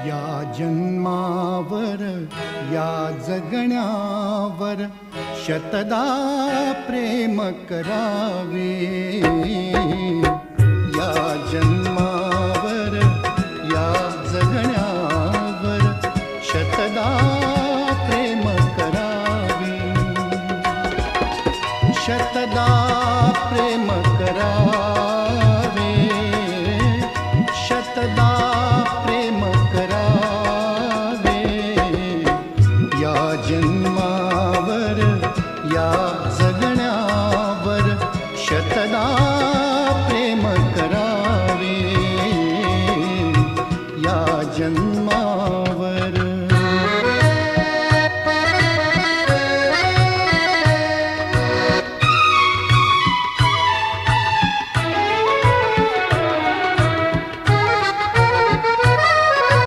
या जन्मावर या जगण्यावर शतदा प्रेम करावे. या जन्मावर या जगण्यावर शतदा प्रेम करावे. शतदा प्रेम करावे. शतदा प्रेम करावे. या जन्मावर या जगण्यावर शतदा प्रेम करावे. या जन्मावर